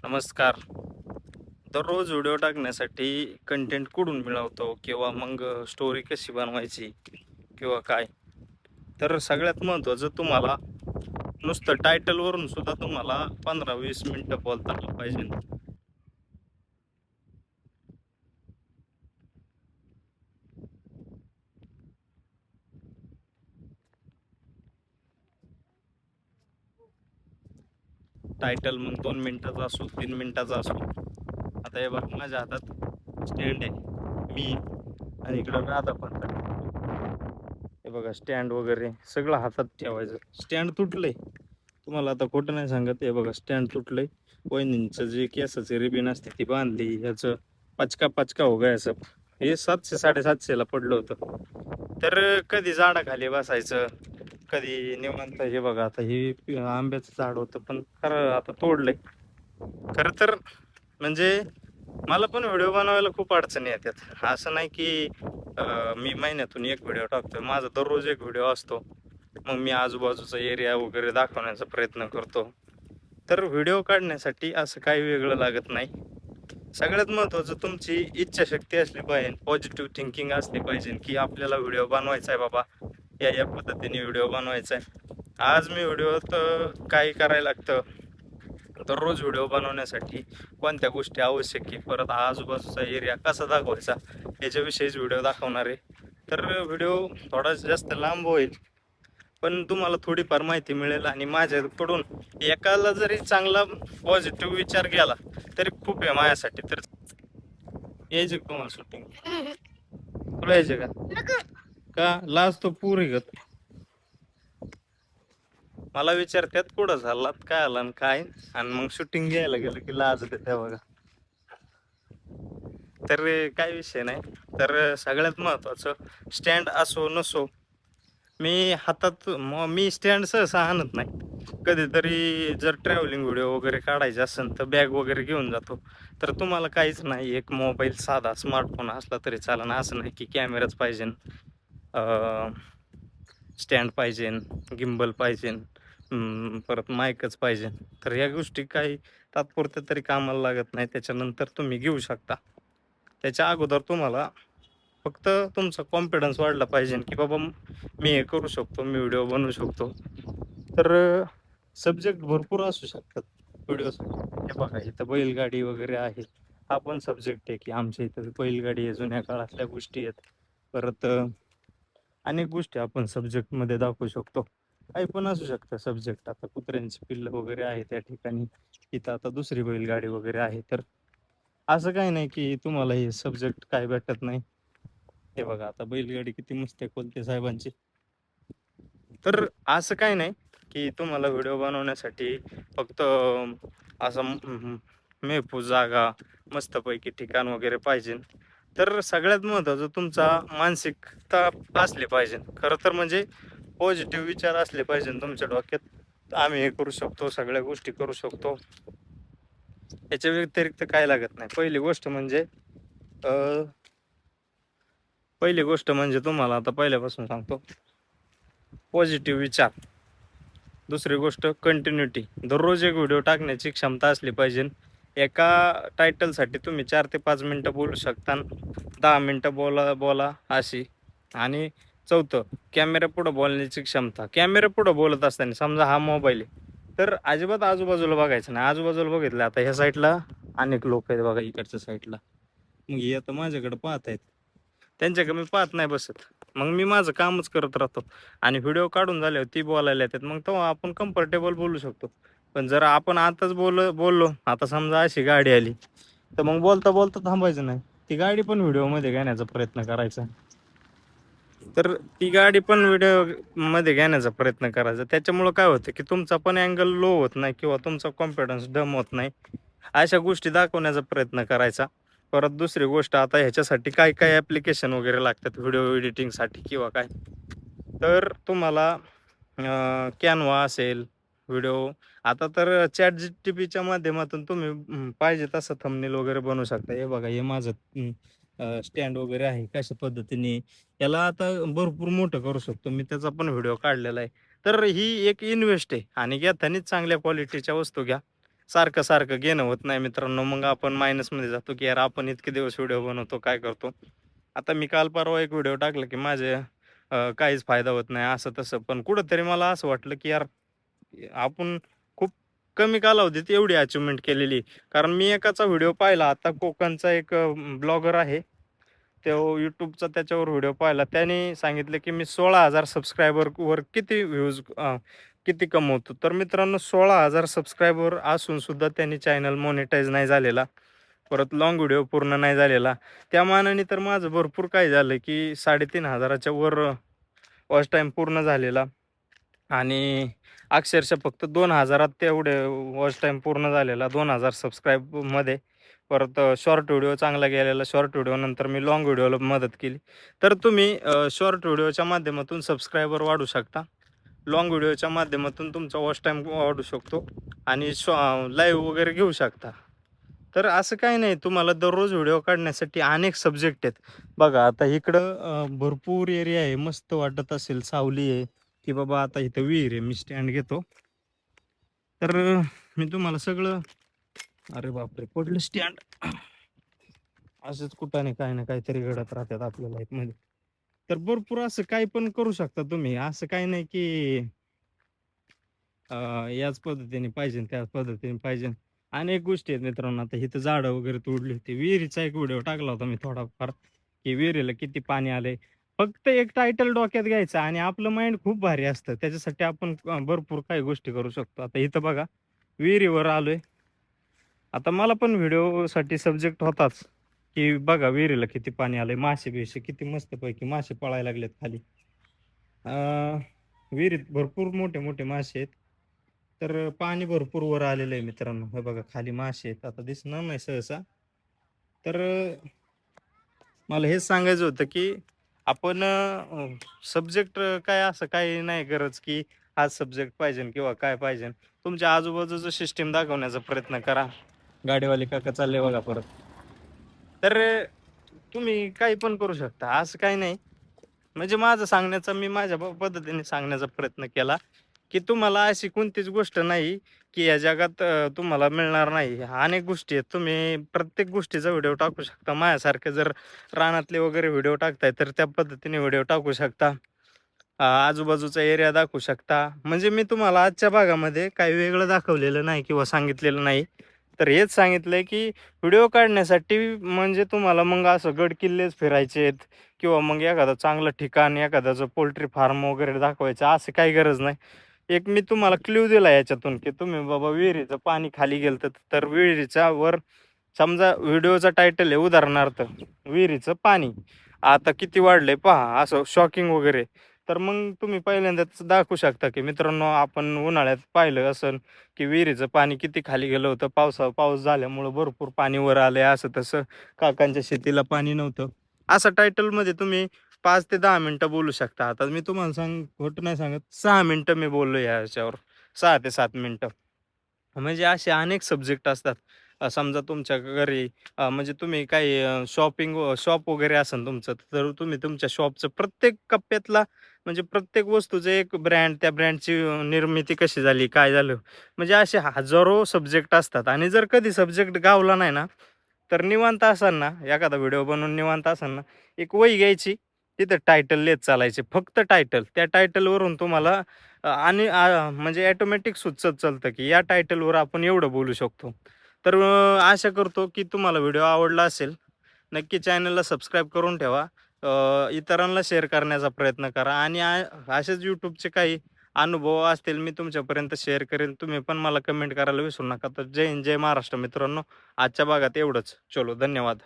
नमस्कार. दररोज व्हिडिओ टाकण्यासाठी कंटेंट कुठून मिळवतो किंवा मग स्टोरी कशी बनवायची किंवा काय? तर सगळ्यात महत्त्वाचं तुम्हाला नुसतं टायटलवरून सुद्धा तुम्हाला 15-20 मिनिटं बोलता आलं पाहिजे. टायटल मग 2 मिनिटाचा असो, 3 मिनिटाचा असो. आता हे बघ माझ्या हातात स्टँड आहे. मी आणि इकडं राधा पण. हे बघा स्टँड वगैरे सगळं हातात ठेवायचं. स्टँड तुटलंय. तुम्हाला आता खोटं नाही सांगत. हे बघा स्टँड तुटलंय. वहिनींचं जे केसाचे रिबीन असते ती बांधली. ह्याचं पचका पचका हो गया सब. हे 700-750 ला पडलं होतं. तर कधी झाडाखाली बसायचं, कधी निवांत. हे बघा आता हे आंब्याचं झाड होतं पण खरं आता तोडलंय. खरं तर म्हणजे मला पण व्हिडिओ बनवायला खूप अडचणी येतात. असं नाही की मी महिन्यातून एक व्हिडिओ टाकतोय. माझा दररोज एक व्हिडिओ असतो. मग मी आजूबाजूचा एरिया वगैरे दाखवण्याचा प्रयत्न करतो. तर व्हिडिओ काढण्यासाठी असं काही वेगळं लागत नाही. सगळ्यात महत्त्वाचं तुमची इच्छाशक्ती असली पाहिजे, पॉझिटिव्ह थिंकिंग असली पाहिजे की आपल्याला व्हिडिओ बनवायचा आहे बाबा, या या पद्धतीने व्हिडिओ बनवायचा आहे. आज मी व्हिडिओत काय करायला लागतं, दररोज व्हिडिओ बनवण्यासाठी कोणत्या गोष्टी आवश्यक आहे, परत आजूबाजूचा एरिया कसा दाखवायचा याच्याविषयीच व्हिडिओ दाखवणार आहे. तर व्हिडिओ थोडा जास्त लांब होईल पण तुम्हाला थोडीफार माहिती मिळेल आणि माझ्याकडून एकाला जरी चांगला पॉझिटिव्ह विचार गेला तरी खूप आहे माझ्यासाठी. तर यायचे का तुम्हाला शूटिंग? तुला यायचे का लाज तो पुरी ग. मला विचारतात कुठं झालात काय आला आणि काय, आणि मग शूटिंग घ्यायला गेलं की लाज देते बघा. तर काय विषय नाही. तर सगळ्यात महत्वाचं स्टँड असो नसो, मी हातात मी स्टँड सहसा आणत नाही. कधीतरी जर ट्रॅव्हलिंग व्हिडिओ वगैरे काढायचे असेल तर बॅग वगैरे घेऊन जातो. तर तुम्हाला काहीच नाही, एक मोबाईल साधा स्मार्टफोन असला तरी चालेल. असं नाही की कॅमेराच पाहिजे, स्टँड पाहिजे, गिम्बल पाहिजे, परत माईकच पाहिजे. तर ह्या गोष्टी काही तात्पुरत्या तरी कामाला लागत नाही. त्याच्यानंतर तुम्ही घेऊ शकता. त्याच्या अगोदर तुम्हाला फक्त तुमचा कॉन्फिडन्स वाढला पाहिजे की बाबा मी हे करू शकतो, मी व्हिडिओ बनवू शकतो. तर सब्जेक्ट भरपूर असू शकतात व्हिडिओसाठी. हे बघा इथं बैलगाडी वगैरे आहे, हा पण सब्जेक्ट आहे की आमच्या इथं बैलगाडी आहे, जुन्या काळातल्या गोष्टी आहेत. परत अनेक गोष्टी आपण सब्जेक्टमध्ये दाखवू शकतो. काही पण असू शकतं सब्जेक्ट. आता कुत्र्यांची पिल्लं वगैरे आहे त्या ठिकाणी, इथं आता दुसरी बैलगाडी वगैरे आहे. तर असं काही नाही की तुम्हाला हे सब्जेक्ट काय भेटत नाही. हे बघा आता बैलगाडी किती मस्त आहे कोलते साहेबांची. तर असं काही नाही की तुम्हाला व्हिडिओ बनवण्यासाठी फक्त असं मेहफूज जागा, मस्तपैकी ठिकाण वगैरे पाहिजे. तर सगळ्यात महत्त्वाचं तुमचा मानसिकता असली पाहिजे. खरं तर म्हणजे पॉझिटिव्ह विचार असले पाहिजे तुमच्या डोक्यात. आम्ही हे करू शकतो, सगळ्या गोष्टी करू शकतो. याच्या व्यतिरिक्त काय लागत नाही. पहिली गोष्ट म्हणजे तुम्हाला आता पहिल्यापासून सांगतो, पॉझिटिव्ह विचार. दुसरी गोष्ट कंटिन्युटी. दररोज एक व्हिडिओ टाकण्याची क्षमता असली पाहिजे. एका टायटलसाठी तुम्ही 4 ते 5 मिनटं बोलू शकता, 10 मिनटं बोला बोला अशी. आणि चौथं, कॅमेरा पुढं बोलण्याची क्षमता. कॅमेरा पुढं बोलत असताना समजा हा मोबाईल आहे, तर अजिबात आजूबाजूला बघायचं नाही. आजूबाजूला बघितलं, आता ह्या साईडला अनेक लोक आहेत बघा, इकडच्या साईडला. मग हे आता माझ्याकडे पाहत आहेत, त्यांच्याकडे मी पाहत नाही बसत. मग मी माझं कामच करत राहतो आणि व्हिडिओ काढून झाल्यावर ती बोलायला येतात, मग तेव्हा आपण कम्फर्टेबल बोलू शकतो. पण जर आपण आताच बोललो, आता समजा अशी गाडी आली, तर मग बोलता बोलता थांबायचं नाही, ती गाडी पण व्हिडिओमध्ये घेण्याचा प्रयत्न करायचा. तर ती गाडी पण व्हिडिओ मध्ये घेण्याचा प्रयत्न करायचा. त्याच्यामुळं काय होतं की तुमचा पण अँगल लो होत नाही किंवा तुमचा कॉन्फिडन्स डम होत नाही. अशा गोष्टी दाखवण्याचा प्रयत्न करायचा. परत दुसरी गोष्ट, आता ह्याच्यासाठी काय काय ॲप्लिकेशन वगैरे लागतात व्हिडिओ एडिटिंगसाठी किंवा काय, तर तुम्हाला कॅनवा असेल, व्हिडिओ. आता तर चॅट जीटीपीच्या माध्यमातून तुम्ही पाहिजे तसं थंबनेल वगैरे बनवू शकता. हे बघा, हे माझं स्टँड वगैरे आहे कशा पद्धतीने. याला आता भरपूर मोठं करू शकतो मी, त्याचा पण व्हिडिओ काढलेला आहे. तर ही एक इन्व्हेस्ट आहे आणि घेतानाच चांगल्या क्वालिटीच्या वस्तू घ्या. सारखं सारखं घेणं होत नाही मित्रांनो. मग आपण मायनसमध्ये जातो की यार आपण इतके दिवस व्हिडिओ बनवतो, काय करतो. आता मी काल परवा एक व्हिडिओ टाकला की माझे काहीच फायदा होत नाही असं तसं. पण कुठंतरी मला असं वाटलं की यार आपण खूप कमी कालावधीत एवढी अचिव्हमेंट केलेली. कारण मी एकाचा व्हिडिओ पाहिला आता, कोकणचा एक ब्लॉगर आहे, तो यूट्यूबचा त्याच्यावर व्हिडिओ पाहिला. त्याने सांगितलं की मी 16,000 सबस्क्रायबरवर किती व्ह्यूज किती कमवतो. तर मित्रांनो 16,000 सबस्क्रायबर असून सुद्धा त्यांनी चॅनल मॉनिटाईज नाही झालेला. परत लाँग व्हिडिओ पूर्ण नाही झालेला. त्या मानाने तर माझं भरपूर काय झालं की 3,500च्या वर वॉच टाईम पूर्ण झालेला. आणि अक्षरशः फक्त 2,000त तेवढे वॉच टाईम पूर्ण झालेला 2,000 सबस्क्राईबमध्ये. परत शॉर्ट व्हिडिओ चांगला गेलेला. शॉर्ट व्हिडिओनंतर मी लाँग व्हिडिओला मदत केली. तर तुम्ही शॉर्ट व्हिडिओच्या माध्यमातून सबस्क्रायबर वाढू शकता. लाँग व्हिडिओच्या माध्यमातून तुमचा वॉच टाईम वाढू शकतो आणि लाईव्ह वगैरे घेऊ शकता. तर असं काही नाही, तुम्हाला दररोज व्हिडिओ काढण्यासाठी अनेक सब्जेक्ट आहेत. बघा आता इकडं भरपूर एरिया आहे, मस्त वाटत असेल, सावली आहे की बाबा आता इथं विहीर आहे. मी स्टँड घेतो. तर मी तुम्हाला सगळं, अरे बापरे पडलं स्टँड. असंच कुठाने काही ना काहीतरी घडत राहतात आपल्या लाईफमध्ये. तर भरपूर असं काही पण करू शकता तुम्ही. असं काही नाही की याच पद्धतीने पाहिजे त्याच पद्धतीने पाहिजे. अनेक गोष्टी आहेत मित्रांनो. आता इथं झाडं वगैरे तोडली होती. विहिरीचा एक व्हिडिओ टाकला होता मी थोडाफार, की विहिरीला किती पाणी आलंय. फक्त एक टायटल डोक्यात घ्यायचा आणि आपलं माइंड खूप भारी असतं. त्याच्यासाठी आपण भरपूर काही गोष्टी करू शकतो. आता इथं बघा विहिरीवर आलोय. आता मला पण व्हिडिओसाठी सब्जेक्ट होताच, की बघा विहिरीला किती पाणी आलंय. मासे-बिसे किती मस्तपैकी मासे पळायला लागलेत खाली. अ, विहिरीत भरपूर मोठे-मोठे मासे आहेत. तर पाणी भरपूर वर आलेलं आहे मित्रांनो. हे बघा खाली मासे आहेत. आता दिसणार नाही सहसा. तर मला हेच सांगायचं होतं, की आपण सब्जेक्ट काय असं काही नाही गरज, की हाच सब्जेक्ट पाहिजे किंवा काय पाहिजे. तुमच्या आजूबाजूचं सिस्टम दाखवण्याचा प्रयत्न करा. गाडीवाले काका चालले बघा परत. तर तुम्ही काही पण करू शकता. असं काही नाही. म्हणजे माझं सांगण्याचा, मी माझ्या पद्धतीने सांगण्याचा प्रयत्न केला, की तुम्हाला अशी कोणतीच गोष्ट नाही, की या जगात तुम्हाला मिळणार नाही. अनेक गोष्टी आहेत. तुम्ही प्रत्येक गोष्टीचा व्हिडिओ टाकू शकता. माझ्यासारखे जर रानातले वगैरे व्हिडिओ टाकताय, तर त्या पद्धतीने व्हिडिओ टाकू शकता. आजूबाजूचा एरिया दाखवू शकता. म्हणजे मी तुम्हाला आजच्या भागामध्ये काही वेगळं दाखवलेलं नाही किंवा सांगितलेलं नाही. तर हेच सांगितलंय, की व्हिडिओ काढण्यासाठी म्हणजे तुम्हाला मग असं गड-किल्लेच फिरायचे आहेत किंवा मग एखादं चांगलं ठिकाण, एखाद्याचं पोल्ट्री फार्म वगैरे दाखवायचं, असं काही गरज नाही. एक मी तुम्हाला क्लू दिला याच्यातून, की तुम्ही बाबा विहिरीचं पाणी खाली गेलं तर विहिरीच्या वर समजा व्हिडिओचा टायटल आहे उदाहरणार्थ विहिरीचं पाणी आता किती वाढलंय पहा, असं शॉकिंग वगैरे. तर मग तुम्ही पहिल्यांदाच दाखवू शकता, की मित्रांनो आपण उन्हाळ्यात पाहिलं असेल, की विहिरीचं पाणी किती खाली गेलं होतं. पाऊस झाल्यामुळं भरपूर पाणी वर आलंय असं तसं. काकांच्या शेतीला पाणी नव्हतं. असं टायटलमध्ये तुम्ही 5 ते 10 मिनिटं बोलू शकता. आता मी तुम्हाला खोटं नाही सांगत, 6 मिनिटं मी बोललो याच्यावर. 6 ते 7 मिनिटं. म्हणजे असे अनेक सब्जेक्ट असतात. समजा तुमच्या घरी म्हणजे तुम्ही काही शॉप वगैरे असेल तुमचं, तर तुम्ही तुमच्या शॉपचं प्रत्येक कप्प्यातला म्हणजे प्रत्येक वस्तूचं एक ब्रँड, त्या ब्रँडची निर्मिती कशी झाली, काय झालं, म्हणजे असे हजारो सब्जेक्ट असतात. आणि जर कधी सब्जेक्ट गावला नाही ना, तर निवांत असाल ना, एखादा व्हिडिओ बनवून निवांत असाल ना, एक वही घ्यायची, तिथं टायटल लिहित चालायचे. फक्त टायटल. त्या टायटलवरून तुम्हाला आणि म्हणजे ऑटोमॅटिक सुचत चालतं, की या टायटलवर आपण एवढं बोलू शकतो. तर आशा करतो, की तुम्हाला व्हिडिओ आवडला असेल. नक्की चॅनलला सबस्क्राईब करून ठेवा. इतरांना शेअर करण्याचा प्रयत्न करा आणि असेच YouTubeचे काही अनुभव असतील मी तुमच्यापर्यंत शेअर करेन. तुम्ही पण मला कमेंट करायला विसरू नका. तर जय हिंद, जय महाराष्ट्र मित्रांनो. आजच्या भागात एवढंच. चलो धन्यवाद.